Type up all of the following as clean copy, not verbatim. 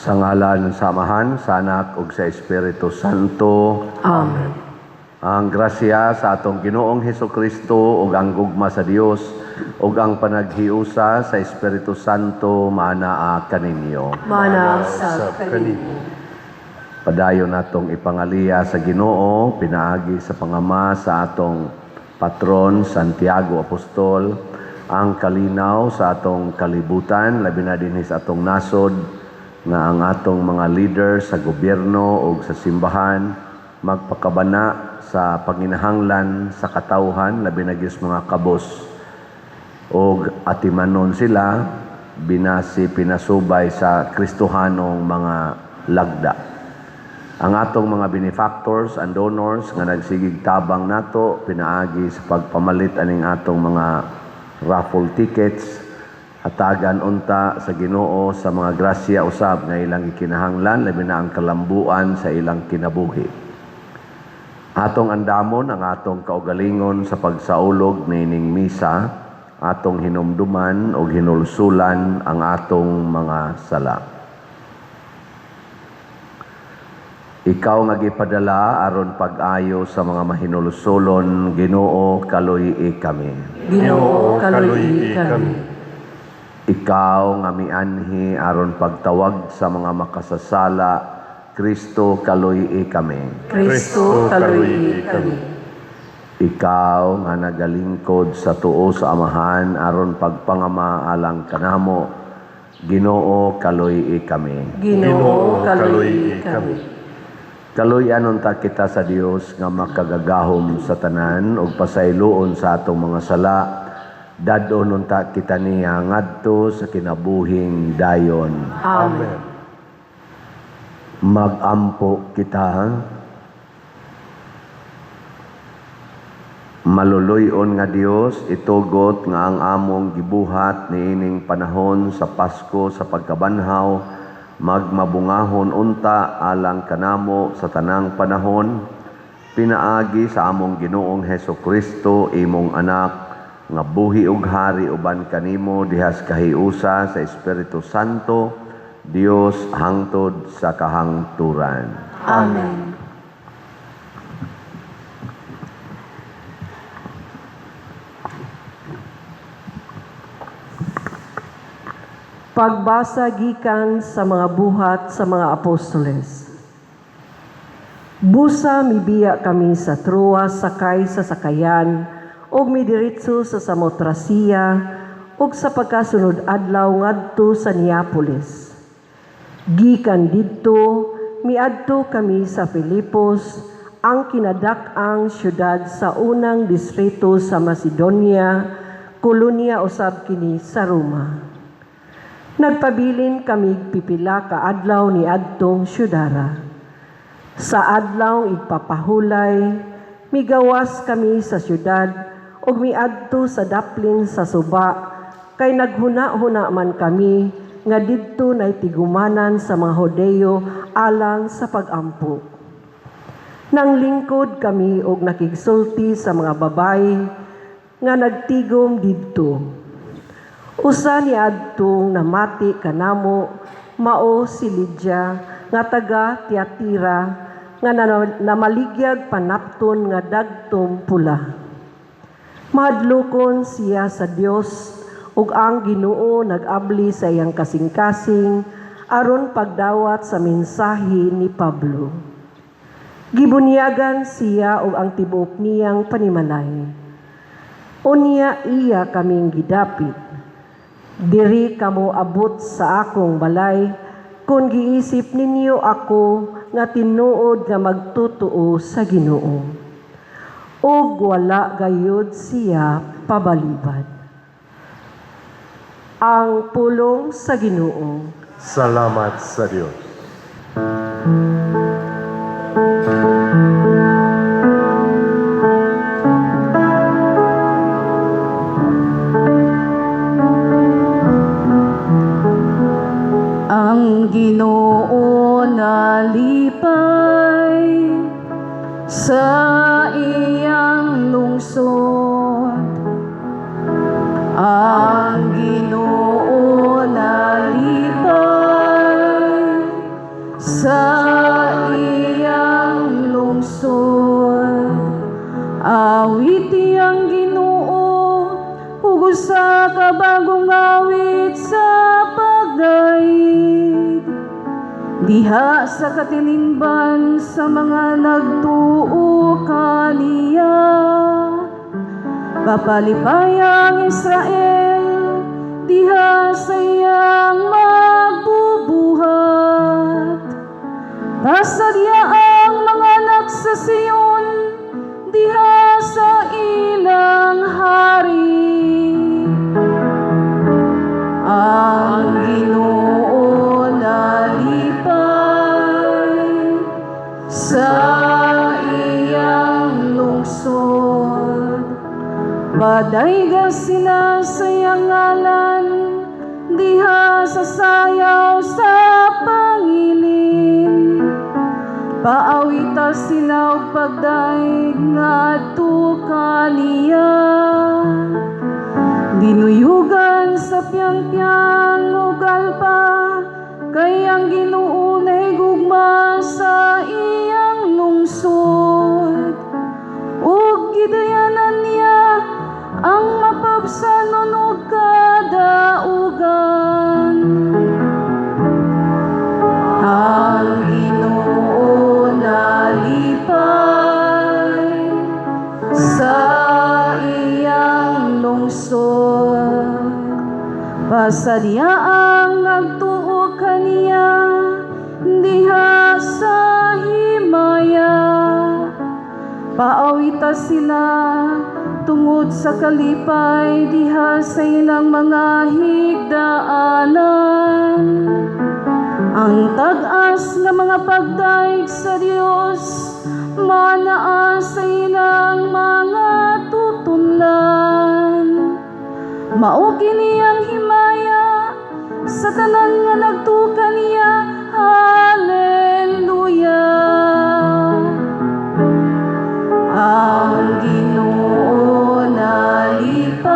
Sa ngalan ng samahan, sa Anak ug sa Espiritu Santo. Amen. Ang grasya sa atong Ginoong Hesukristo ug ang gugma sa Dios ug ang panaghiusa sa Espiritu Santo maanaa kaninyo. Mana sa kaninyo. Padayon natong ipangaliya sa Ginoo pinaagi sa pangama sa atong patron Santiago Apostol ang kalinaw sa atong kalibutan labi na dinhi sa atong nasod nga ang atong mga leader sa gobyerno o sa simbahan magpakabana sa panginahanglan sa katawhan labi na gyud mga kabos o atimanon sila binasi pinasubay sa Kristohanong mga lagda. Ang atong mga benefactors and donors nga nagsigig tabang nato pinaagi sa pagpamalit aning atong mga raffle tickets hatagan unta sa Ginoo sa mga grasya usab nga ilang ikinahanglan labi na ang kalambuan sa ilang kinabuhi. Atong andamon ang atong kaugalingon sa pagsaulog niining misa, atong hinumduman o hinulsulan ang atong mga sala. Ikaw nga gipadala aron pag-ayo sa mga mahinulsolon, Ginoo kaluyi kami. Ginoo kaluyi kami. Ikaw nga mianhi aron pagtawag sa mga makasasala, Kristo kaluyi kami. Kristo kaluyi kami. Ikaw nga nagalingkod sa tuo sa amahan aron pagpangama alang kanamo, Ginoo kaluyi kami. Ginoo kaluyi kami. Kaluyan unta kita sa Dios nga makagagahom sa tanan ug pasayloon sa atong mga sala. Dadon unta kita niya ngadto sa kinabuhing dayon. Amen. Magampo kita. Maluluyon nga Dios, itugot nga ang among gibuhat niining panahon sa Pasko sa pagkabanhaw, magmabungahon unta alang kanamo sa tanang panahon, pinaagi sa among Ginoong Hesukristo, imong anak, nga buhi ug hari uban kanimo dihas kahiusa sa Espiritu Santo, Dios hangtod sa kahangturan. Amen. Pagbasa gikan sa mga buhat sa mga apostoles. Busa mibiya kami sa Troas sakay sa sakayan ug midiretso sa Samotracia ug sa pagkasunod adlaw ngadto sa Neapolis. Gikan didto miadto kami sa Filipos, ang kinadak-ang syudad sa unang distrito sa Macedonia, kolonya usab kini sa Roma. Nagpabilin kami pipila ka adlaw ni adtong syudara. Sa adlaw igpapahulay, migawas kami sa syudad ug miadto sa daplin sa suba kay naghuna-huna man kami nga didto nay tigumanan sa mga Hodeo alang sa pagampo. Nang lingkod kami og nakigsulti sa mga babayi nga nagtigom didto. Usa ni adtong namati kanamo mao si Lydia nga taga Tiatira nga namaligyag panapton nga dagtong pula. Mahadlokon siya sa Dios ug ang Ginoo nag-abli sa iyang kasing-kasing aron pagdawat sa mensahe ni Pablo. Gibunyagan siya ug ang tibuok niyang panimalay. Unya iya kaming gidapit. Diri kamo abot sa akong balay kung giisip ninyo ako nga tinuod nga magtutuo sa Ginoo. Ug wala gayud siya pabalibad. Ang pulong sa Ginoo. Salamat sa Diyos. Ang Ginoo nalipay sa iyang lungsod. Ang Ginoo sa kabagong awit sa pagdaig. Diha sa katinimban sa mga nagtuo kaniya. Papalipayang Israel, diha sa iyang magbubuhat. Pasadya ang mga anak sa Sion, diha sa ilang hari. Ang Ginoo nalipay sa iyang lungsod. Padayga sila sa iyang ngalan, diha sa sayaw sa pangilin. Paawita sila og pagdaig ngadto kaniya. Dinuyugan sa piyang-piyang ug alpa, kay ang Ginoo nahigugma sa iyang lungsod. Ug gidayanan niya ang mapabsanon ug kadaugan. Ang Ginoo nalipay sa iyang lungsod. Pasadya ang nagtuo kaniya, diha sa himaya. Paawita sila tungod sa kalipay, diha sa ilang mga higdaanan. Ang tag-as nga mga pagdaig sa Dios, manaa sa ilang mga tutunlan. Mao kini ang himaya sa tanan nga nagtuo niya. Hallelujah. Ang Ginoo nalipay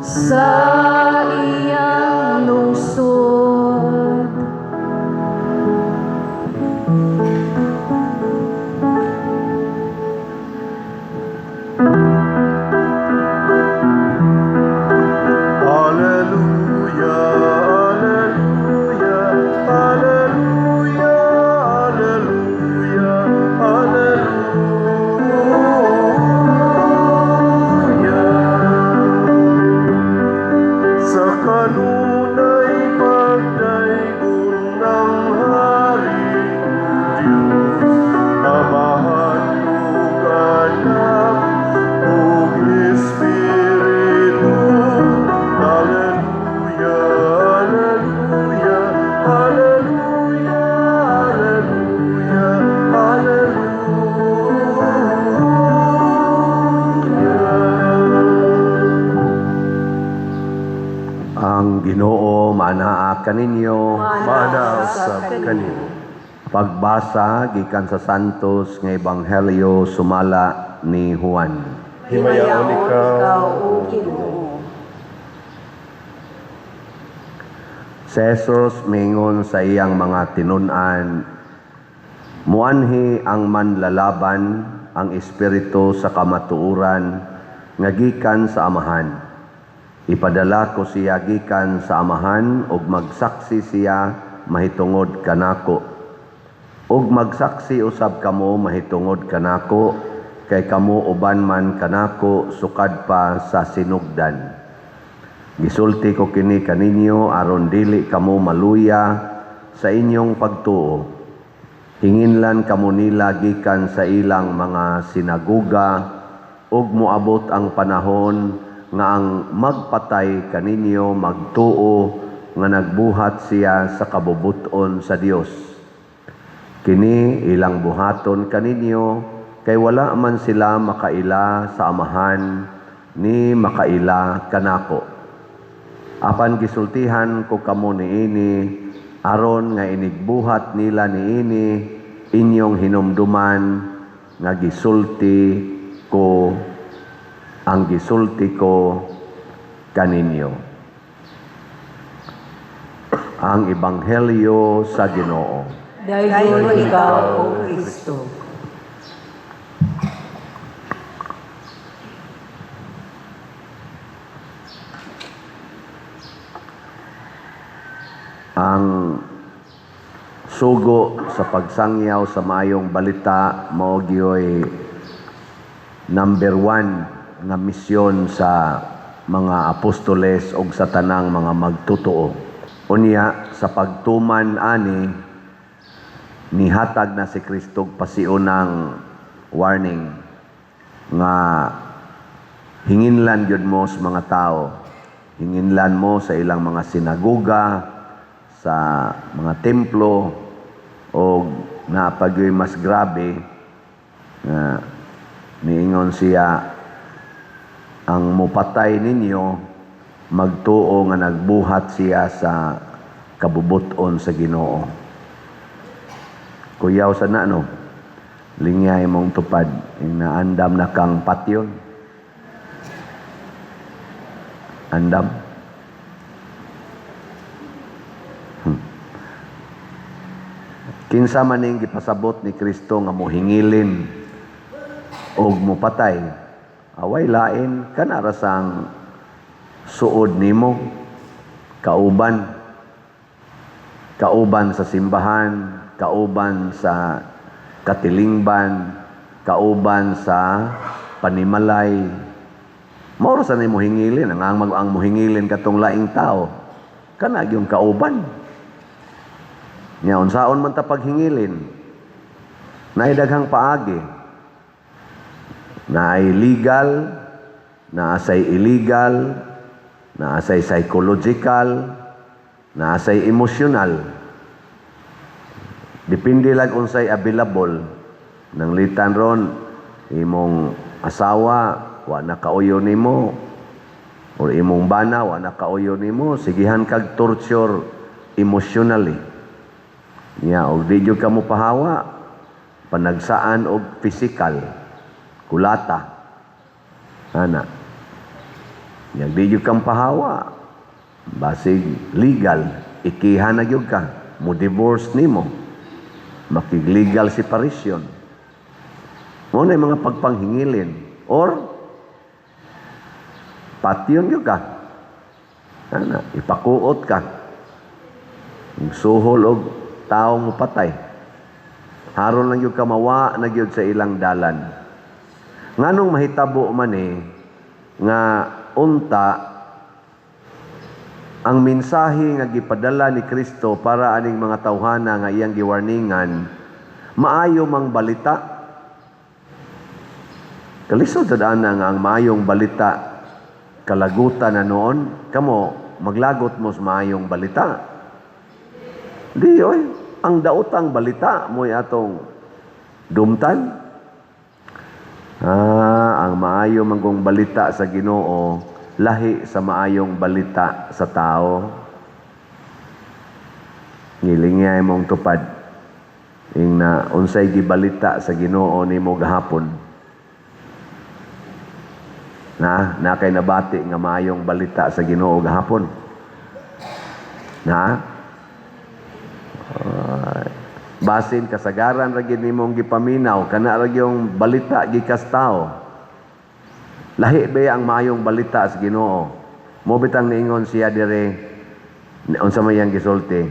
sa iyang lungsod. Ang Ginoo manaa kaninyo. Manausab kanimo. Pagbasa gikan sa Santos nga Ebanghelyo sumala ni Juan. Himayaon ikaw, o Ginoo. Si Jesus mingon sa iyang mga tinun-an, muanhi ang manlalaban ang espiritu sa kamatuoran nga gikan sa Amahan. Ipadala ko siya gikan sa Amahan ug magsaksi siya mahitungod kanako. Ug magsaksi usab kamo mahitungod kanako, kay kamo uban man kanako sukad pa sa sinugdan. Gisulti ko kini kaninyo aron dili kamo maluya sa inyong pagtuo. Hinginlan kamo nila gikan sa ilang mga sinaguga ug moabot ang panahon nga ang magpatay kaninyo magtuo nga nagbuhat siya sa kabubuton sa Dios. Kini ilang buhaton kaninyo, kay wala man sila makaila sa Amahan ni makaila kanako. Apan gisultihan ko kamo niini aron nga inigbuhat nila niini inyong hinumduman nga gisulti ko kaninyo. Ang Ebanghelyo sa Ginoo. Dayon ikaw, O Kristo. Ang sugo sa pagsangyaw sa maayong balita mao gyoy number 1 nga misyon sa mga apostoles o sa tanang mga magtutuo. Unya, sa pagtuman ani, nihatag na si Kristo pasiunang warning nga hinginlan yun mo sa mga tao. Hinginlan mo sa ilang mga sinagoga, sa mga templo, o napagyoy mas grabe nga niingon siya, ang mupatay ninyo, magtuo nga nagbuhat siya sa kabubuton sa Ginoo. Kuyaw sa na, no? Linyay mong tupad, inaandam na kang patyon. Andam. Kinsa man ning gipasabot ni Kristo nga mohingilin og mupatay, away lain kanara sang suod nimo, kauban sa simbahan, kauban sa katilingban, kauban sa panimalay. Mao sa nimo hingilin ang mohingilin katong laing tao, kana gyung kauban. Nya unsaon man ta paghingilin? Naay daghang paagi. Naay legal, naasay illegal, naasay psychological, naasay emotional. Depende lang unsay available. Nang litan ron, imong asawa, wa na kauyo nimo, o imong bana, wa na kauyo nimo, sigihan kag torture emotionally. Nya, og di jud ka mo pahawa, panagsaan og physical, kulata. Ana. Nya, di jud kang pahawa, basig legal, ikihan na jud ka, mo divorce nimo, makig-legal separation. Mo na mga pagpanghingilin, or patyon jud ka. Ana, ipakuot ka. Suhol og taong patay. Haron lang yung kamawa na gyud sa ilang dalan. Nganong mahitabo man nga unta ang mensahe nga gipadala ni Kristo para aning mga tawhana nga iyang giwarningan, maayo mang balita. Kalisod sa ana nga ang maayong balita kalagutan na noon, kamo maglagot mo sa maayong balita. Di, oy, ang daotang balita mo'y atong dumtan. Ang maayo manggong balita sa Ginoo, lahi sa maayong balita sa tao. Ngilingay mong tupad, ing na unsay gibalita sa Ginoo nimo gahapon. Na kay nabati nga maayong balita sa Ginoo gahapon. Basin kasagaran ra gid nimong gipaminaw kana ra yung balita gikas tao. Lahi ba ang maayong balita sa Ginoo? Mo bitang niingon siya dire unsa may yang gisulti.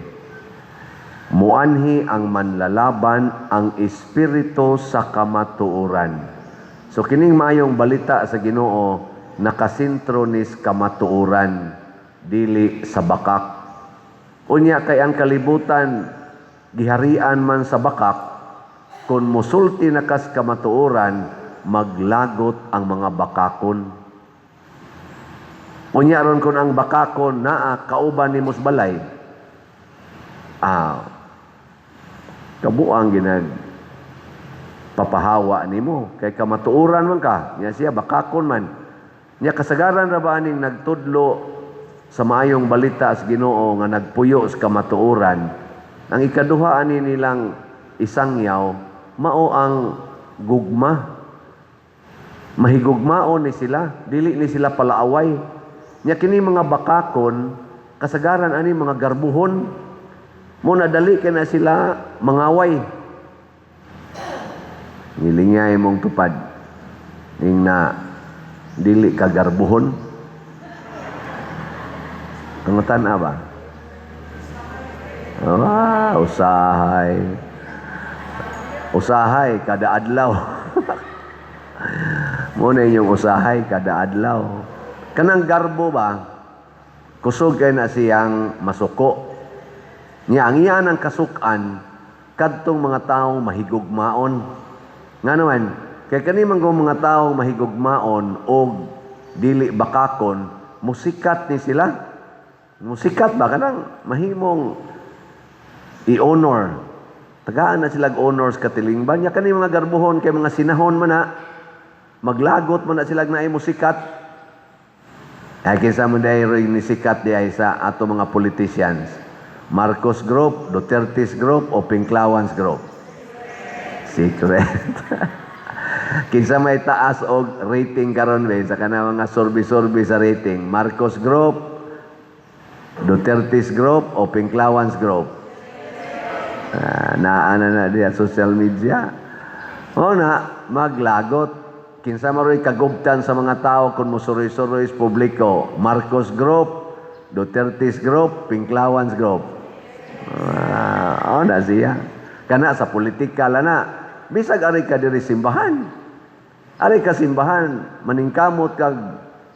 Muanhi ang manlalaban ang espiritu sa kamatuoran. So kining maayong balita sa Ginoo nakasentro ni kamatuoran dili sa bakak. Unya kay ang kalibutan giharian man sa bakak, kung musulti na kas kamatuoran, maglagot ang mga bakakon. Unya ron kung ang bakakon naa kauban ni musbalay, kabuang ginag papahawa nimo kay kamatuoran man ka, nya siya bakakon man. Nya kasagaran ra ba aning nagtudlo sa maayong balita sa Ginoo nga nagpuyo sa kamatuoran? Ang ikaduha ani nilang isangyaw, mao ang gugma. Mahigugmaon ni sila, dili ni sila palaaway. Nya kini mga bakakon, kasagaran ani mga garbuhon, mo nadali kay na sila mangaway. Ngilingay mong tupad, ing na dili ka garbuhon. Kangutan ba? Usahay. Usahay kada adlaw. Muna yung usahay kada adlaw. Kanang garbo ba? Kusog kay na siyang masuko. Nya ang iyan ang kasukan kadtong mga taong mahigugmaon. Nga naman, kay kanimang mga taong mahigugmaon o dili bakakon, musikat ni sila. Musikat ba kanang mahimong i-honor. Tagaan na sila honors katilingban. Nya kani mga garbuhon kay mga sinahon man na maglagot man na sila na ay musikat. Ay kinsa mo dahil ni sikat di ay sa ato mga politicians. Marcos Group, Duterte's Group, o Pinklawans Group? Secret. Kinsa may taas og rating karon ba sa kana mga survey sa rating? Marcos Group, Duterte's Group, o Pinklawans Group? Naana na diya social media. O na, maglagot. Kinsa maroy kagubtan sa mga tao kung musuroy-suroy sa publiko? Marcos Group, Duterte's Group, Pinklawans Group? Na siya. Kana sa politika na. Bisag ari ka diri simbahan. Ari ka simbahan, maningkamot kag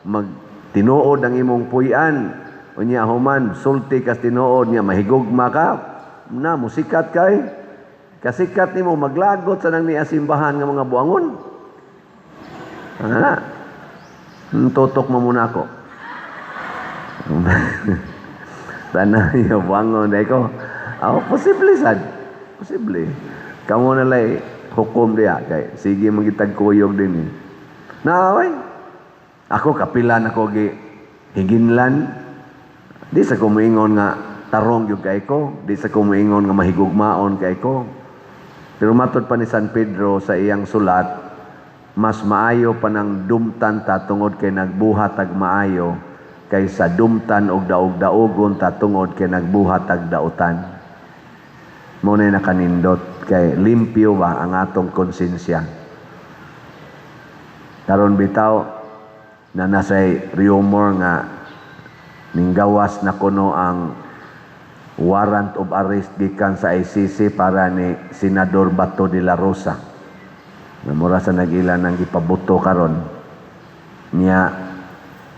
magtinuod ang imong puy-an. Unya human, sulti kas tinuod niya, mahigugma ka. Na, musikat kay. Kasikat nimo maglagot sa nang niya simbahan nga mga buangon. Tutok mo muna ako. Tanah yung buangon dahil ko. Posible sad. Posible. Kamu nalay hukom diya. Kay, sige magitag kuyog din. Naaway. Ako kapilan ako higinlan. Di sa kumuingon nga tarong yung kay ko. Di sa kumuingon nga mahigugmaon kay ko. Pero matod pa ni San Pedro sa iyang sulat, mas maayo pa ng dumtan tatungod kay nagbuhat ag maayo kaysa dumtan og daog-daogon tatungod kay nagbuhat ag dautan. Muna nakanindot kay limpyo ba ang atong konsensya. Karon bitaw na nasay rumor nga ninggawas na kuno ang warrant of arrest gikan sa ICC para ni Senador Bato de la Rosa. Namura sa nag-ilan ng ipabuto karon niya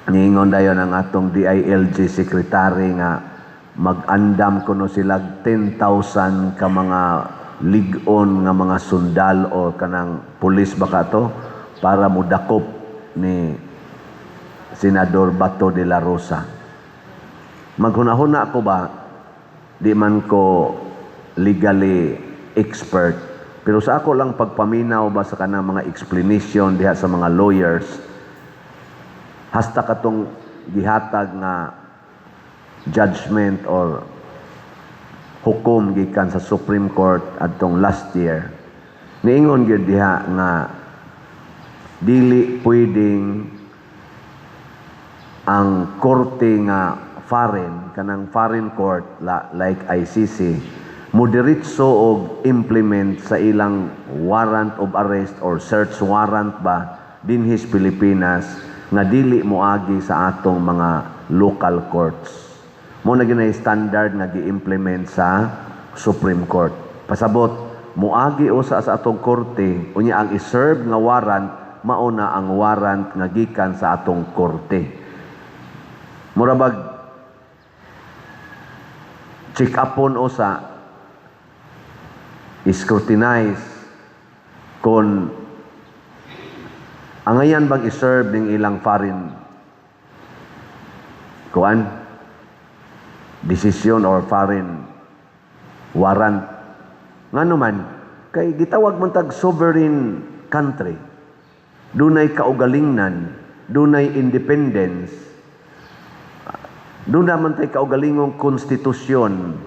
niingon dayon ang atong DILG secretary nga mag-andam kuno sila 10,000 ka mga ligon nga mga sundal o kanang pulis baka to para mudakop ni Senador Bato de la Rosa. Maghunahuna ko ba, di man ko legally expert, pero sa ako lang pagpaminaw ba sa kanang mga explanation diha sa mga lawyers, hasta katong gihatag nga judgment or hukom gikan sa Supreme Court adtong last year. Niingon gyud diha nga dili pwedeng ang korte nga kanang foreign court like ICC mo diretso og implement sa ilang warrant of arrest or search warrant ba dinhis Pilipinas nga dili moagi sa atong mga local courts. Mo na ginay standard nga gi-implement sa Supreme Court. Pasabot moagi usa sa atong korte unya ang i-serve nga warrant mao na ang warrant nga gikan sa atong korte. Murabag check upon usa scrutinize kung angayan bang i-serve ning ilang foreign decision or foreign warrant. Nga naman, kay gitawag man tag sovereign country. Dunay kaugalingnan, dunay independence, dunay man tay kaugalingong konstitusyon,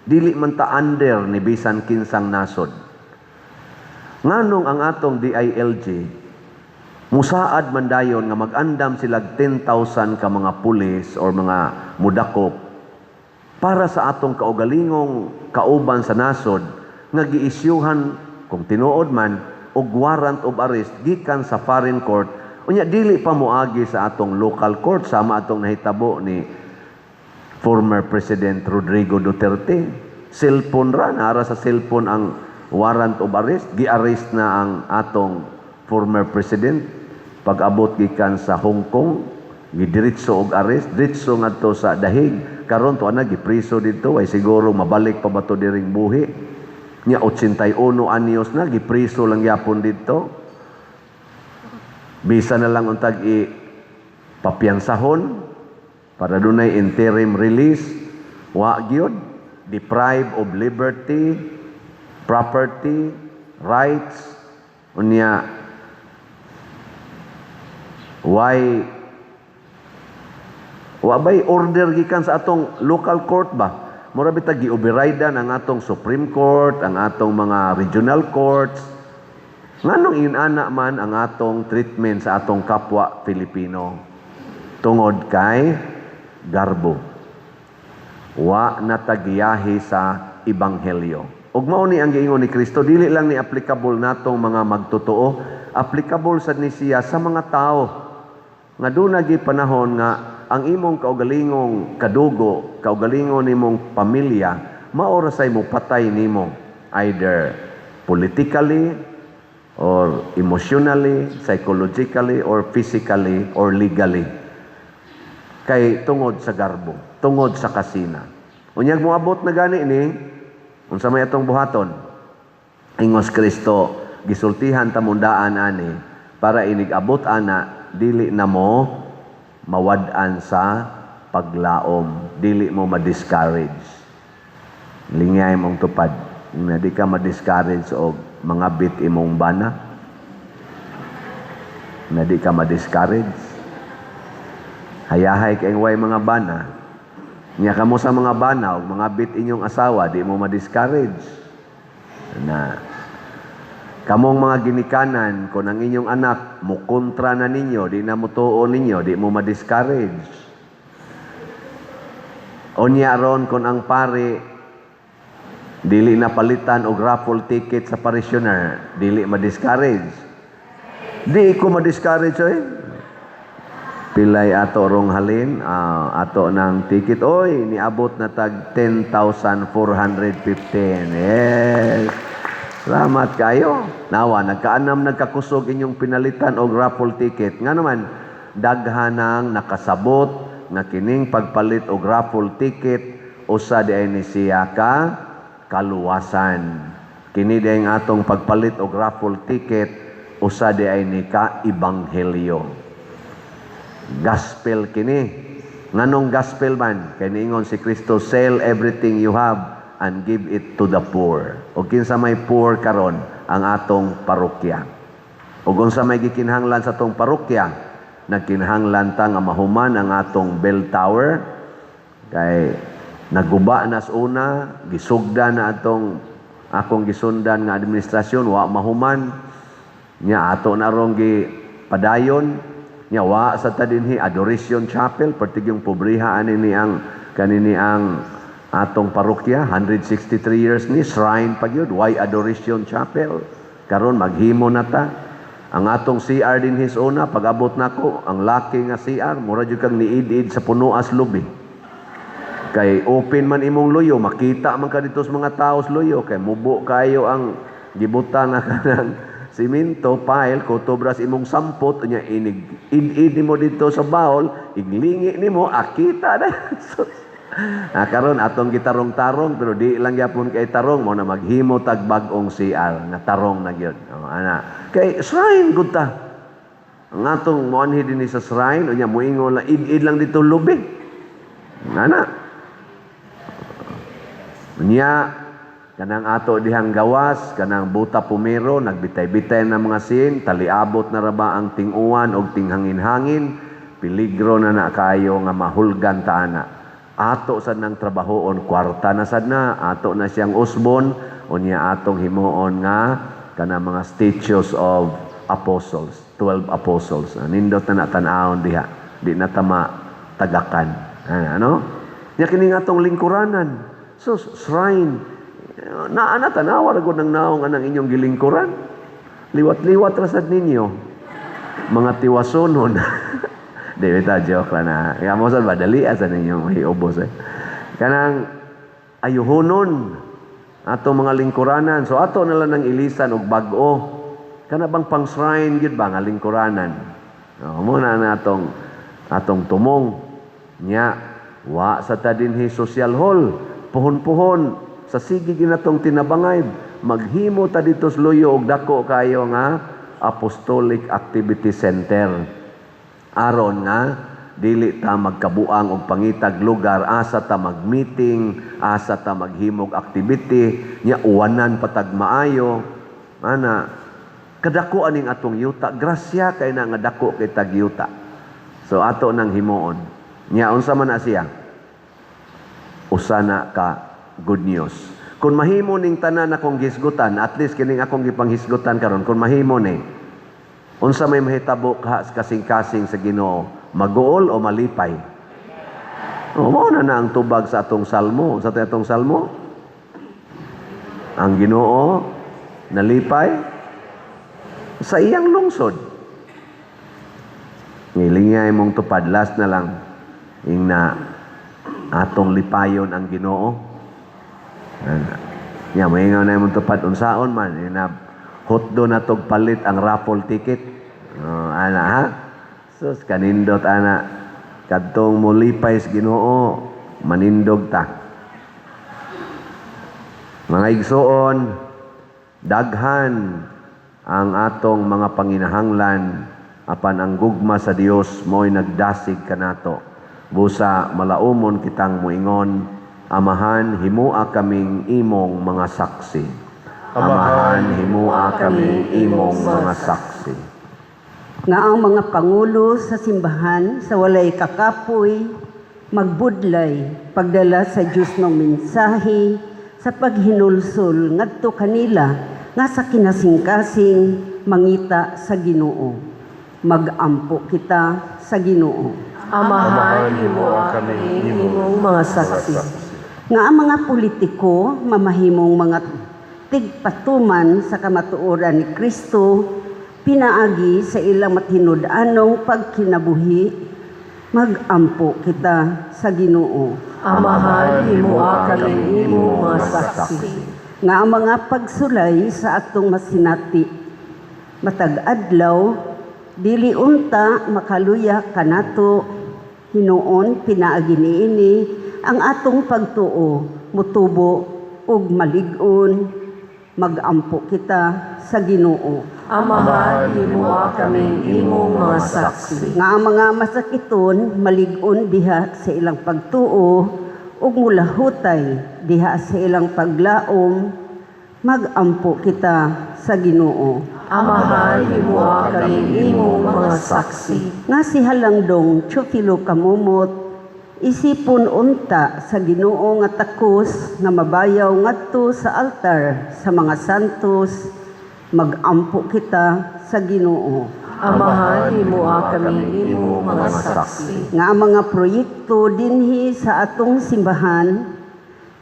dili man ta under ni bisan kinsang nasod. Nganong ang atong DILG musaad man dayon nga mag-andam sila 10,000 ka mga pulis or mga mudakop para sa atong kaugalingong kauban sa nasod nga giisyuhan kung tinuod man og warrant of arrest gikan sa foreign court unya dili pa moagi sa atong local court sama atong nahitabo ni former President Rodrigo Duterte. cellphone ra, nara sa cellphone ang warrant of arrest. Gi-arrest na ang atong former president. Pag-abot gikan sa Hong Kong, gidiritso og arrest, diretso ngadto sa dahig. Karon to ana gipriso dito, ay siguro mabalik pa ba to diring buhi. Nya 81 anyos na, gipriso lang yapon dito. Bisa na lang untag papiyansahon para dunay interim release. Wa gyud, deprived of liberty, property, rights. Unya wa bay order gikan sa atong local court ba? Mura bita gi-overridean ang atong Supreme Court, ang atong mga regional courts. Nganong inana man ang atong treatment sa atong kapwa Filipino tungod kay garbo. Wa natagiyahi sa ebanghelyo. Ug mao ni ang giingon ni Kristo, dili lang ni applicable natong mga magtotoo, applicable sad ni siya sa mga tao nga doon nagi panahon nga ang imong kaugalingong kadugo, kaugalingon nimong pamilya, maora say mo patay nimo either politically or emotionally, psychologically or physically or legally. Kay tungod sa garbo, tungod sa kasina. Unyag mo abot na gani ni unsa may atong buhaton. Ingos Kristo, gisultihan ta mundaan ani para inig-abot ana dili na mo mawad-an sa paglaom, dili mo ma-discourage. Lingay mong tupad, na di ka ma-discourage og mga bit imong bana, na di ka ma-discourage. Hayahay kay way mga bana, niya kamo sa mga bana og mga bit inyong asawa, di mo ma-discourage. Na kamong mga ginikanan, kung ang inyong anak mukontra na ninyo, di na mutuo ninyo, di mo ma-discourage. Unya ron kung ang pari dili na palitan og raffle ticket sa parishioner, dili ma-discourage. Di ko ma-discourage oy. Pilay ato rong halin, ato ng ticket, oy, niabot na tag 10,415. Yes. Salamat kayo. Nawa, nagkaanam nagkakusog inyong pinalitan og raffle ticket. Nga naman, daghanang nakasabot nga kining pagpalit og raffle ticket usa di ay ni siya ka kaluwasan. Kini di ang atong pagpalit og raffle ticket usa di ay ni ka ebanghelyo. Gospel kini. Nganong gospel man? Kay niingon si Kristo, sell everything you have and give it to the poor. O kinsa may poor karon ang atong parokya. O unsa may gikinahanglan sa atong parokya, nagkinahanglan ta nga mahuman ang atong bell tower kay naguba na sa una, gisugda na atong akong gisundan nga administrasyon, wa mahuman nya ato na rong padayon nya wa sa ta dinhi adoration chapel pertigyong pobriha ani ang kanini ang atong parokya, 163 years ni, shrine pa yun, why adoration chapel? Karon maghimo na ta. Ang atong CR din his una, pag-abot na ko, ang laki nga CR, mura dyan kang niid-id sa punuas lubi. Kay open man imong luyo, makita man ka dito sa mga taos luyo, kay mubo kayo ang gibuta nga kanang simento, pile, kutobras imong sampot, nya inig, id-id mo dito sa bawol, iglingi nimo, akita na. Karon atong gitarong-tarong pero di lang yapon kay tarong mo na maghimo tag bag-ong CR na tarong na gyud. Ana. Kay shrine gud ta. Ang atong moanhi dinhi sa shrine unya moingon la id-id lang dito lubi. Ana. Unya kanang ato dihang gawas, kanang buta pumero, nagbitay-bitay na mga sin, taliabot na ra ba ang ting-uwan og tinghangin-hangin, peligro na kayo nga mahulgan ta ana. Ato sad nang trabahoon, kwarta na sad na, ato na siyang usbon, unya atong himuon nga kana mga statues of apostles, 12 apostles. Nindot na natanawon diha, di na tama tagakan. Ano? Nya kini nga atong lingkuranan. So shrine, naana tanawa ra gud nang naong anang inyong gilingkuran. Liwat-liwat ra sad ninyo. Mga tiwasonon. Di bita joke lang na. Kaya mo sa badali asa ninyo may ubos eh. Kanang ayuhonon ato mga lingkuranan. So ato na lang ng ilisan og bag-o. Kana bang pang shrine gyud ba nga lingkuranan? Muna na atong tumong nya wa sa ta dinhi social hall, puhon-puhon sa sige ginatong tinabangay, maghimo ta dito sa luyo og dako kayo nga Apostolic Activity Center. Aron nga dili ta magkabuang og pangitag lugar, asa ta mag-meeting, asa ta maghimog activity, nya uwanan patag maayo. Ana, kadako aning atong yuta, grasya kay na nga dako kay tag yuta. So ato nang himuon. Nya unsa man na siya? Usa na ka good news. Kung mahimo ning tanan akong gisgutan, at least kining akong gipanghisgutan karon, kung mahimo ni, unsa may mahitabo kasing-kasing sa Ginoo, maguol o malipay? Mao na ang tubag sa atong salmo. Sa atong salmo, ang Ginoo nalipay sa iyang lungsod. Ngilingay mong tupad, last na lang, ing na atong lipayon ang Ginoo. Nya moingaw na mong tupad unsaon man, ina hotdo na tog palit ang raffle ticket. Ana ha? Sus kanindot ana, kadtong molipay sa Ginoo, manindog ta. Mga igsoon, daghan ang atong mga panginahanglan apan ang gugma sa Dios mo'y nagdasig kanato. Busa malaumon kitang muingon, Amahan, himua kaming imong mga saksi. Amahan, himua kaming imong mga saksi. Nga ang mga pangulo sa simbahan sa walay kakapoy, magbudlay, pagdala sa Diyos ng mensahe, sa paghinulsol ngadto kanila nga sa kinasing-kasing mangita sa Ginoo. Magampo kita sa Ginoo. Amahan, himua kaming imong mga saksi. Nga ang mga politiko mamahimong mga tigpatuman sa kamatuoran ni Kristo, pinaagi sa ilang mathinud-anong pagkinabuhi, magampo kita sa Ginoo. Amahan, himua kaming imong mga saksi. Nga ang mga pagsulay sa atong masinati, matag adlaw, dili unta makaluya kanato, hinuon pinaagi niini ang atong pagtuo, mutubo ug malig-on, magampo kita sa Ginoo. Amahan, himua kaming imong mga saksi. Nga ang mga masakiton, malig-on diha sa ilang pagtuo, ug mulahutay diha sa ilang paglaom, magampo kita sa Ginoo. Amahan, himua kaming imong mga saksi. Nga si Halandong Chufilo Kamumot, isipon unta sa Ginoo nga takos nga mabayaw ngadto sa altar sa mga santos, magampo kita sa Ginoo. Amahan, himua kaming imong mga saksi. Nga ang mga proyekto dinhi sa atong simbahan,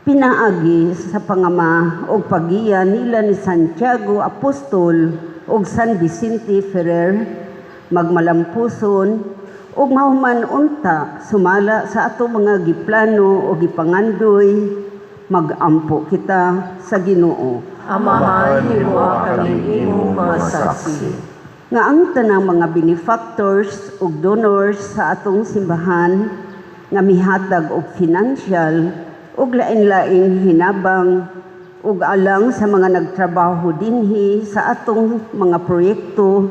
pinaagi sa pangama o pagiya nila ni Santiago Apostol o San Vicente Ferrer, magmalampuson ug mahuman unta sumala sa ato mga giplano o gipangandoy, magampo kita sa Ginoo. Amahan, himua kaming imong mga saksi. Nga ang tanang mga benefactors ug donors sa atong simbahan nga mihatag og financial ug lain-laing hinabang ug alang sa mga nagtrabaho dinhi sa atong mga proyekto,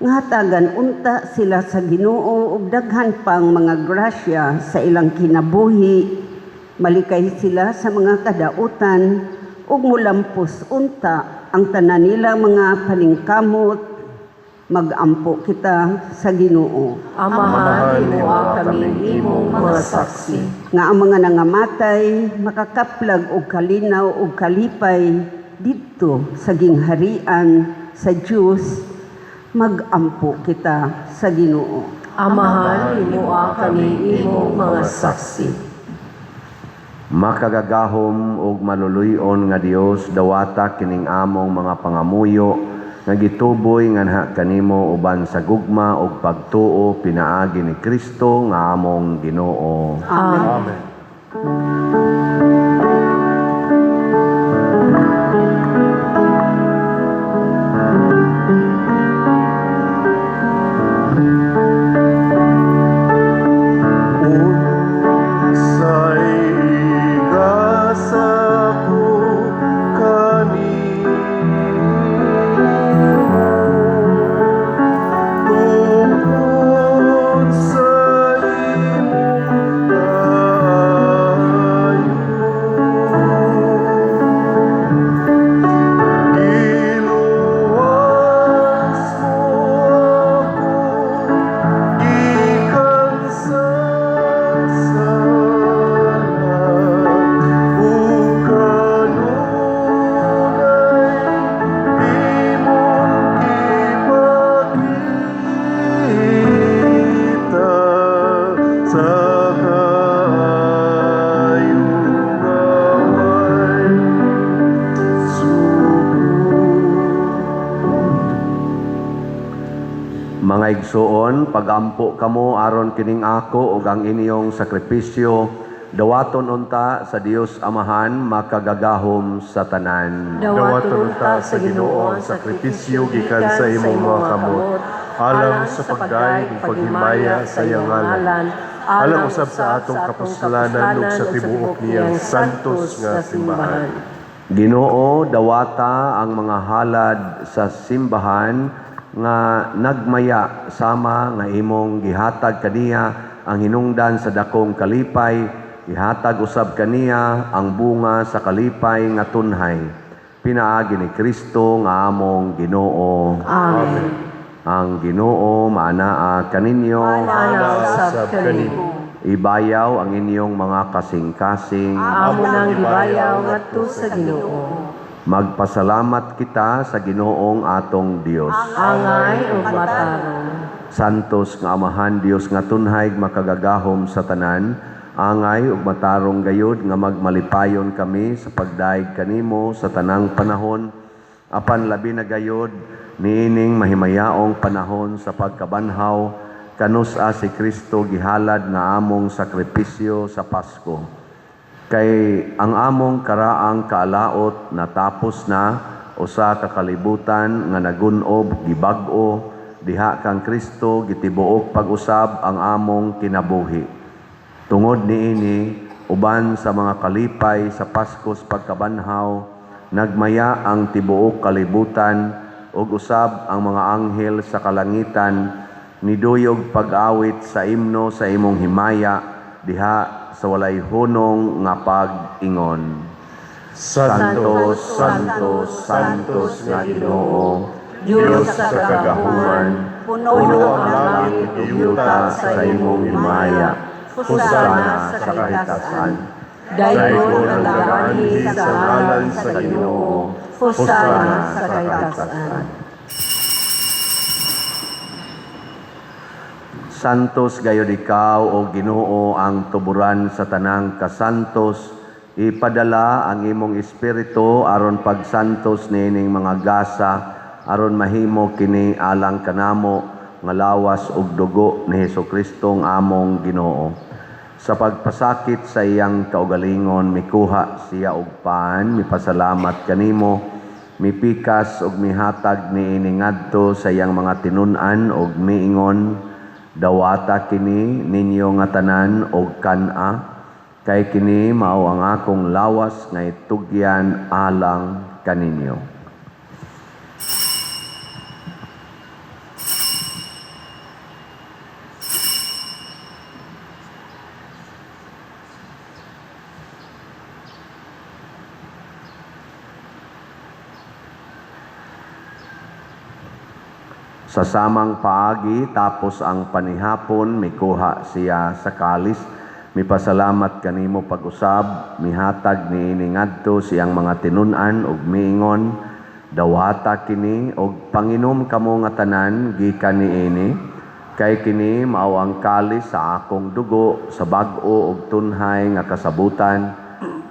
nga hatagan unta sila sa Ginoo ug daghan pang mga grasya sa ilang kinabuhi, malikay sila sa mga kadautan ug mulampos unta ang tanan nila mga paningkamot, magampo kita sa Ginoo. Amahan, himua kaming imong mga saksi. Nga ang mga nangamatay makakaplag og kalinaw ug kalipay didto sa gingharian sa Dios, magampo kita sa Ginoo. Amahan, himua kaming imong mga saksi. Makagagahom ug maluluyon nga Dios, dawata kining among mga pangamuyo nga gituboy nga naha kanimo uban sa gugma ug pagtuo pinaagi ni Kristo nga among Ginoo. Amen. Amen. igsuon, pagampo kamo aron kining ako ug ang inyong sakripisyo, dawaton unta sa Dios Amahan makagagahom sa tanan. Dawaton unta sa Ginoo ang sakripisyo gikan sa imong mga kamot, alang sa pagdaig ug paghimaya sa iyang ngalan, alang usab sa atong kapusulanan ug sa tibuok niyang santos nga simbahan. Ginoo, dawata ang mga halad sa simbahan nga nagmaya sama nga imong gihatag kaniya ang hinungdan sa dakong kalipay, ihatag usab kaniya ang bunga sa kalipay nga tunhay. Pinaagi ni Kristo nga among Ginoo. Amen. Ang Ginoo maanaa kaninyo. Manasab kanimo. Ibayaw ang inyong mga kasing-kasing. Amo nang gibayaw ngadto sa Ginoo. Magpasalamat kita sa Ginoong atong Dios. Angay ug matarong. Santos nga Amahan Dios nga tunhay makagagahom sa tanan, angay ug matarong gayud nga magmalipayon kami sa pagdaig kanimo sa tanang panahon, apan labi na gayud niining mahimayaong panahon sa pagkabanhaw kanusa si Kristo gihalad nga among sakripisyo sa Pasko. Kay ang among karaang kaalaot natapos na usa ka kalibutan nga nagunob gibag-o diha kang Kristo gitibuok pag-usab ang among kinabuhi. Tungod niini uban sa mga kalipay sa Paskos pagkabanhaw nagmaya ang tibuok kalibutan ug usab ang mga anghel sa kalangitan niduyog pag-awit sa imno sa imong himaya diha sa walay hunong nga pag-ingon. Santos, Santos, Santos nga Ginoo, Diyos sa kagahuman, puno ang langit ug yuta sa imong himaya. Husana sa kahitasan. Dayon ang lagani sa ngalan sa Ginoo. Husana sa kahitasan. Santos gayud ikaw o Ginoo ang tuburan sa tanang kasantos, ipadala ang imong espiritu aron pagsantos nining mga gasa aron mahimo kini alang kanamo nga lawas ug dugo ni Hesukristo ang among Ginoo. Sa pagpasakit sa iyang kaugalingon mikuha siya og paan, mipasalamat kanimo, mipikas ug mihatag niini ngadto sa iyang mga tinun-an ug miingon, dawata kini ninyo nga tanan og kana, kay kini mao ang akong lawas nga itugyan alang kaninyo. Sa samang paagi tapos ang panihapon mikuha siya sa kalis, mipasalamat kanimo pag-usab, mihatag niini ngadto siyang mga tinun-an ug miingon, dawata kini og panginom kamo nga tanan gikan niini, kay kini mao ang kalis sa akong dugo sa bag-o ug tunhay nga kasabutan,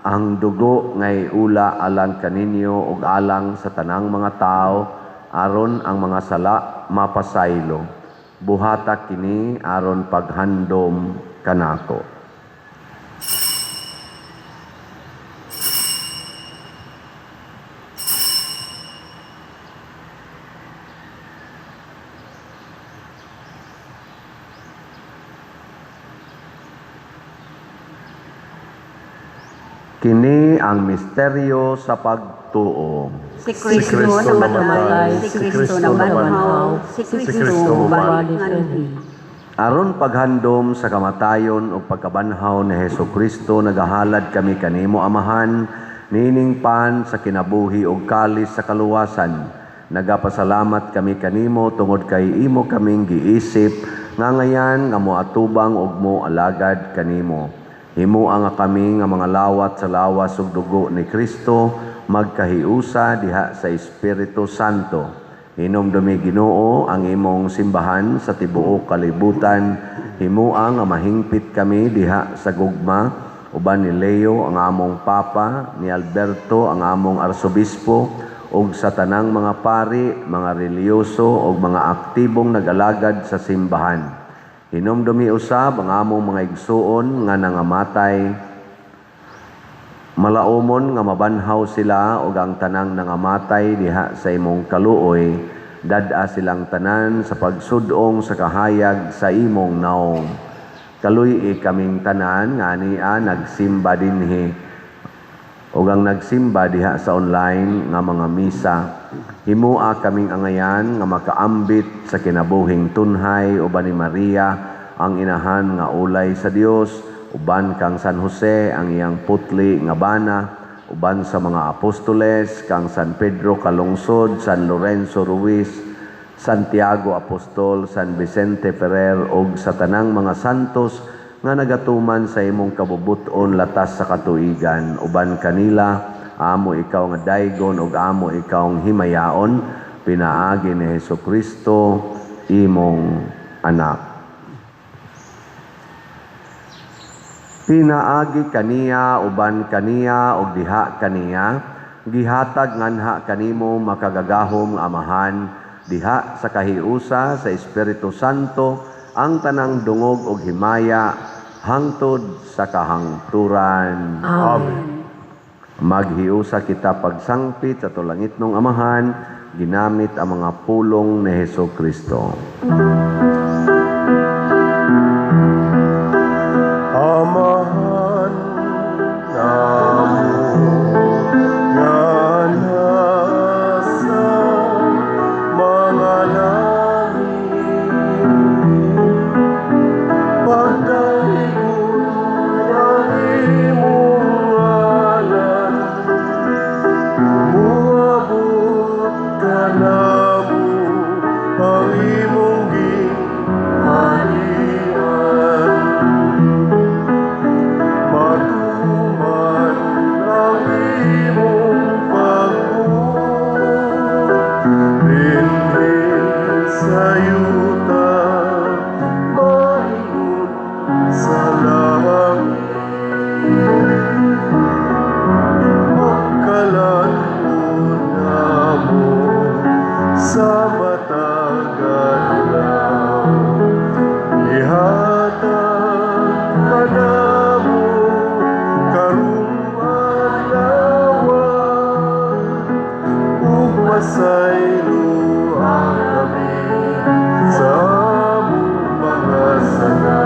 ang dugo ngay ula alang kaninyo ug alang sa tanang mga tao aron ang mga sala mapasaylo. Buhata kini aron paghandom kanako. Kini ang misteryo sa pagtuo. Si Kristo na namatay, si Kristo na banhaw, si Kristo balik kanhi. Aron paghandom sa kamatayon o pagkabanhaw ni Hesukristo, nagahalad kami kanimo Amahan, nining pan sa kinabuhi o kalis sa kaluwasan. Nagapasalamat kami kanimo tungod kay imo kaming giisip, nga ngayan nga moatubang og mo alagad kanimo. Himo nga kami nga mga lawat sa lawas ug dugo ni Kristo, magkahiusa diha sa Espiritu Santo. Hinumdumi Ginoo ang imong simbahan sa tibuok kalibutan, himuang nga mahingpit kami diha sa gugma, uban ni Leo ang among Papa, ni Alberto ang among Arsobispo, ug sa tanang mga pari, mga reliyoso ug mga aktibong nag-alagad sa simbahan. Hinumdumi usab ang among mga igsuon nga nangamatay. Malaumon nga mabanhaw sila ug ang tanang nangamatay diha sa imong kaluoy, dad-a silang tanan sa pagsudong sa kahayag sa imong naong. Kaluy kaming tanan nga ania nagsimba dinhi ug ang nagsimba diha sa online nga mga misa. Himua kaming angayan nga makaambit sa kinabuhing tunhay uban ni Maria ang inahan nga ulay sa Dios, uban kang San Jose ang iyang putli nga bana, uban sa mga apostoles kang San Pedro Kalungsod, San Lorenzo Ruiz, Santiago Apostol, San Vicente Ferrer ug sa tanang mga santos nga nagatuman sa imong kabubuton latas sa katuigan. Uban kanila amo ikaw nga daygon ug amo ikaw ang himayaon, pinaagi ni Hesukristo imong anak. Pinaagi kaniya uban kaniya ug diha kaniya, gihatag nganha kanimo makagagahom nga amahan, diha sa kahiusa sa Espiritu Santo ang tanang dungog ug himaya hangtod sa kahangturan. Amen. Maghiusa kita pagsangpit sa tulangitnong amahan, ginamit ang mga pulong ni Hesukristo. Amahan namo nga nasa mga langit, pagdaigod ang imong ngalan, muabot ka namo ang imong gingharian. Matuman ang imong pagbuot, dinhi sa yuta, maingon sa langit. Pagkalanod namo sa matag adlaw, ihatag ka namo karong adlawan, ug masaylo ang kami sa among mga sala.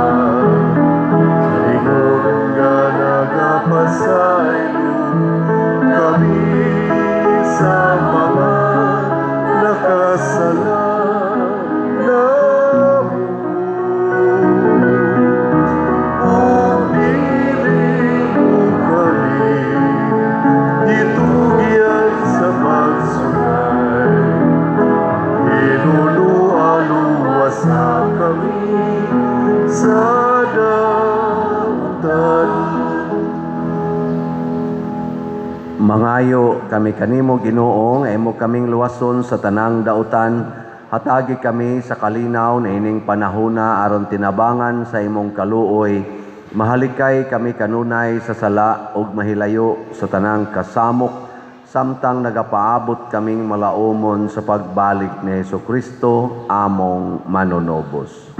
Ingon nga nagapasaylo kami sa mga nakasala namo. Ug dili mo kami gitugyan sa pagsulay, hinulualuwasa kami sa dautan. Mangayo kami kanimo Ginoo nga imo kaming luwason sa tanang dautan, hatagi kami sa kalinaw na ining panahona aron tinabangan sa imong kaluoy. Mahalikay kami kanunay sa sala ug mahilayo sa tanang kasamok, samtang nagapaabot kaming malaumon sa pagbalik ni Hesukristo among manunobos.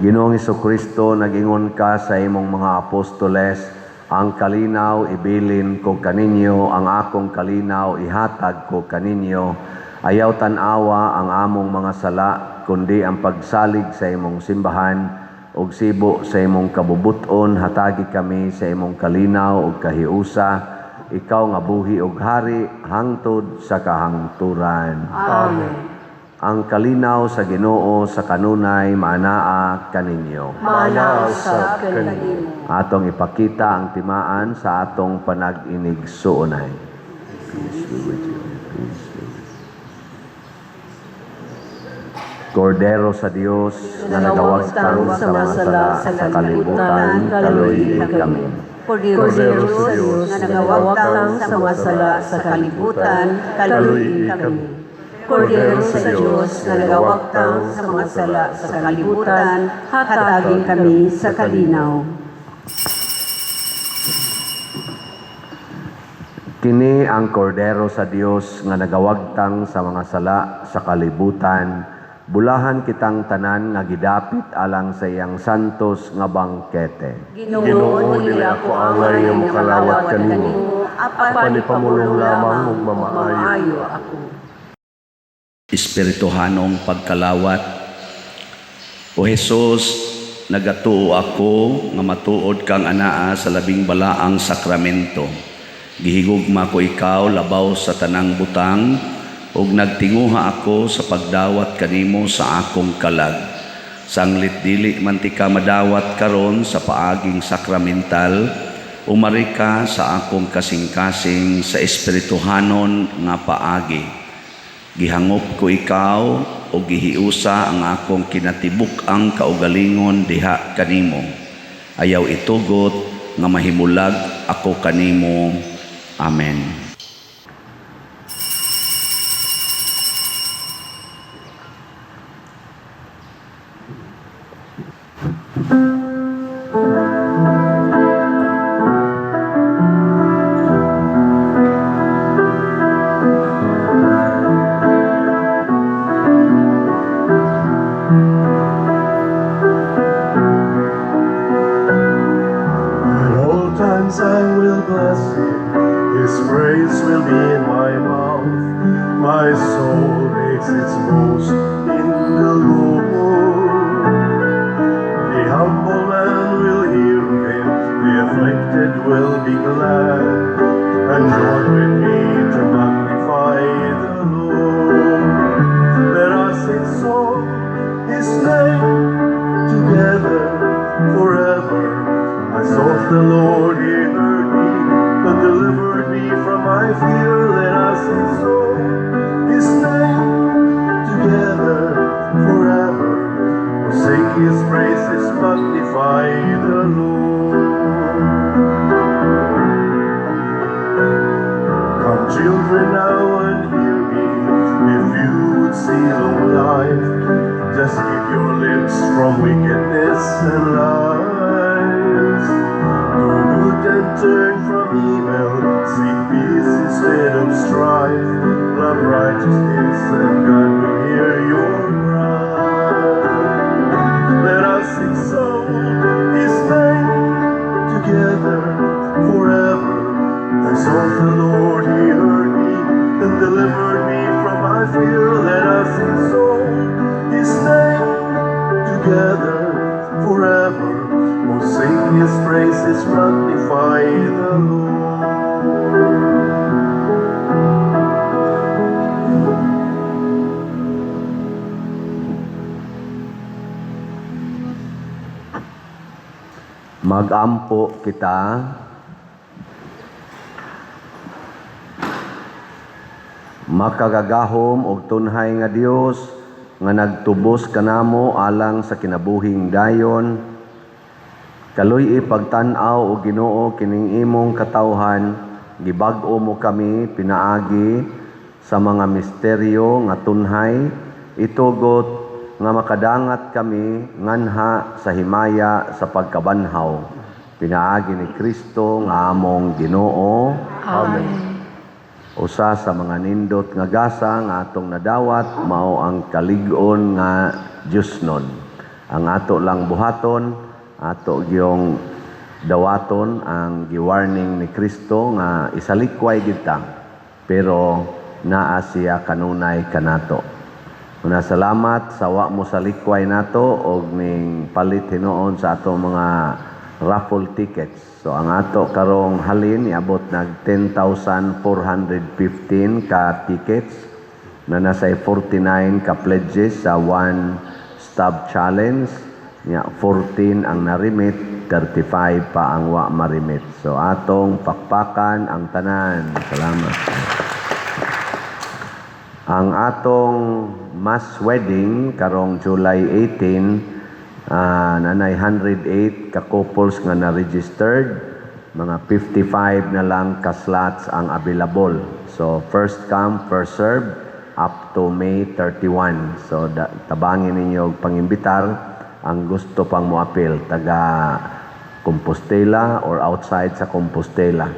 Ginoong Hesukristo, nag-ingon ka sa imong mga apostoles, ang kalinaw ibilin ko kaninyo, ang akong kalinaw ihatag ko kaninyo. Ayaw tan-awa ang among mga sala, kundi ang pagsalig sa imong simbahan, ug sibo sa imong kabubuton, hatagi kami sa imong kalinaw ug kahiusa, ikaw nga buhi ug hari, hangtod sa kahangturan. Amen. Ang kalinaw sa Ginoo sa kanunay maanaa kaninyo. Mana usab kanimo. Atong ipakita ang timaan sa atong panag-inigsuonay. Peace be with you. Peace be with you. Kordero sa Dios nga nagawagtang sa mga sala sa kalibutan, kaluy kami. Kordero sa Diyos nga nagawagtang sa mga sala sa kalibutan, kaluy kami. Kordero sa Diyos nga nagawagtang sa mga sala sa kalibutan, hatagin kami sa kalinaw. Kini ang kordero sa Dios nga nagawagtang sa mga sala sa kalibutan. Bulahan kitang tanan nga gidapit alang sa iyang santos nga bangkete. Ginoo dili ako angay nga mokalawat kanimo. Apan ipamulong lamang ug mamaayo. ako. Espirituhanong pagkalawat. O Jesus, nagatuo ako nga matuod kang anaa sa labing balaang sakramento. Gihigugma ko ikaw labaw sa tanang butang ug nagtinguha ako sa pagdawat kanimo sa akong kalag. Sanglit dili man ti ka madawat karon sa paaging sakramental, umari ka sa akong kasing-kasing sa espirituhanon nga paagi. Gihangop ko ikaw o gihiusa ang akong kinatibuk-ang kaugalingon diha kanimo. Ayaw itugot nga mahimulag ako kanimo. Amen. At all times I will bless him, his praise will be in my mouth. My soul makes its boast in the Lord. The humble man will hear him, the afflicted will be glad, and join with me to magnify the Lord. Let us exalt his name together forever. I sought the Lord, he heard me, and delivered me from my fear. Let us exalt his name together forever. Forsake his praises, magnify the Lord. Come, children, now and hear me. If you would see long life, just keep your lips from wickedness and lies. Do good and turn from evil. Seek peace instead of strife. Love righteousness and God will hear your cry. Let us exalt his name together forever. I sought the Lord, he heard me, and delivered me from my fear. Let us exalt his name together forever. Oh, sing his praises, magnify the Lord. Magampo kita. Makagagahom og tunhay nga Dios nga nagtubos kanamo alang sa kinabuhing dayon. Kaluy ipagtan-aw og Ginoo kining imong katawhan, gibag-o mo kami pinaagi sa mga misteryo nga tunhay, itugot nga makadangat kami nganha sa himaya sa pagkabanhaw. Pinaagi ni Kristo nga among Ginoo. Amen. Usa sa mga nindot nga gasa nga atong nadawat mao ang kalig-on nga Diosnon. Ang ato lang buhaton, ato gyung dawaton ang giwarning ni Kristo nga isalikway kita, pero naa siya kanunay kanato. Una salamat sa wa mo salikway nato og ning palit hinuon sa ato mga raffle tickets. So ang ato karong halin iabot nag 10,415 ka tickets na nasay 49 ka pledges sa one stub challenge. Nya 14 ang narimit, 35 pa ang wa marimit. So atong pakpakan ang tanan. Salamat. Ang atong mass wedding karong July 18, nanay 108 ka couples nga na-registered, mga 55 na lang ka slots ang available. So first come, first serve up to May 31. So tabangin ninyo og pangimbitar ang gusto pang moapil taga Compostela or outside sa Compostela.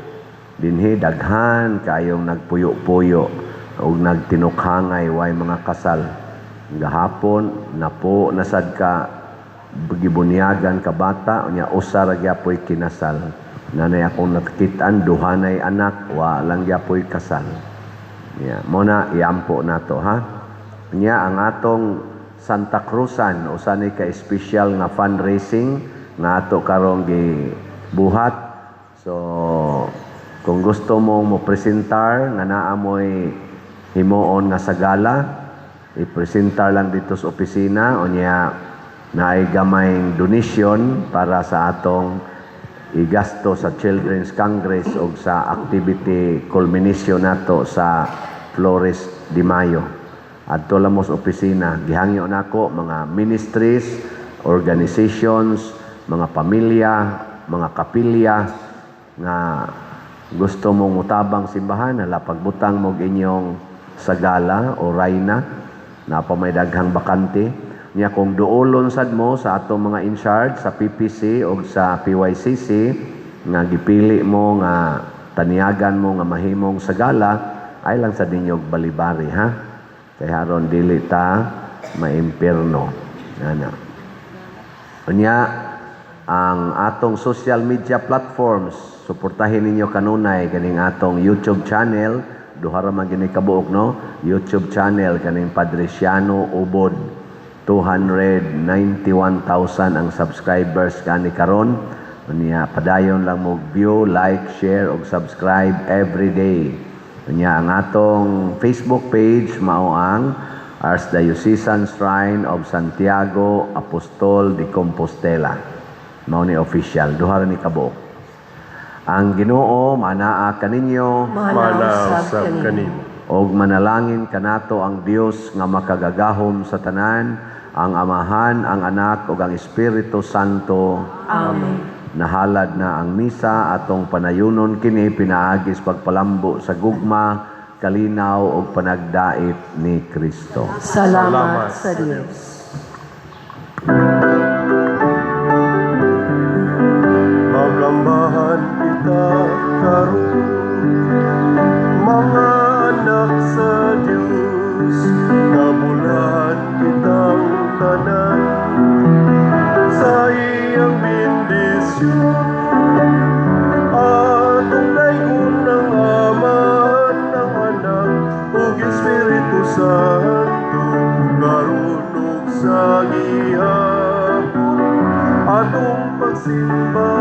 Dinhi daghan kayong nagpuyo-puyo o nagtinukhangay way mga kasal. Gahapon napo nasad ka gibunyagan ka bata unya usa ra gyapon kinasal. Nanay akong nakitaan duhanay anak wa lang gyapon kasal. Mo na iampo nato ha. Nya ang atong Santa Cruzan usa ni ka special nga fundraising nga ato karong gibuhat. So kung gusto mo mo presentar nga naa mo'y himuon nga sagala, i-presentar lang dito sa opisina unya naay gamayng donation para sa atong igasto sa Children's Congress o sa activity culmination nato sa Flores de Mayo. Adto lang mo sa opisina, gihangyo nako mga ministries, organizations, mga pamilya, mga kapilya nga gusto mong mutabang simbahan, hala pagbutang mo inyong sagala o rayna na pa may daghang bakante. Nya kung duolon sad mo sa atong mga in charge sa PPC o sa PYCC nga gipili mo nga taniagan mo nga mahimong sagala ay lang sa dinyog balibari ha. Kay haron dili ta maimpierno. Ana. Unya ang atong social media platforms suportahin ninyo kanunay kaning atong YouTube channel duha ra man gini kabuok no. YouTube channel kaning Padresiano Ubod. 291,000 ang subscribers kani karon. Unya padayon lang mo view, like, share ug subscribe every day. Unya ang atong Facebook page mao ang Archdiocesan Shrine of Santiago Apostol de Compostela. Mao ni official duha ra ni kabuok. Ang Ginoo manaa kaninyo, Manausab kanimo. og manalangin kanato ang Dios nga makagagahom sa tanan, ang Amahan, ang Anak ug ang Espiritu Santo. Amen. Nahalad na ang misa atong panayunon kini pinaagis pagpalambo sa gugma, kalinaw ug panagdait ni Kristo. Salamat sa Diyos. Maglambahan kita karon, mga anak sa Diyos, nabulahan kitang tanan sa iyang bendisyon. Atong dayon ng Amahan, ng Anak ug Espiritu Santo, karon ug sa gihapon atong pagsimba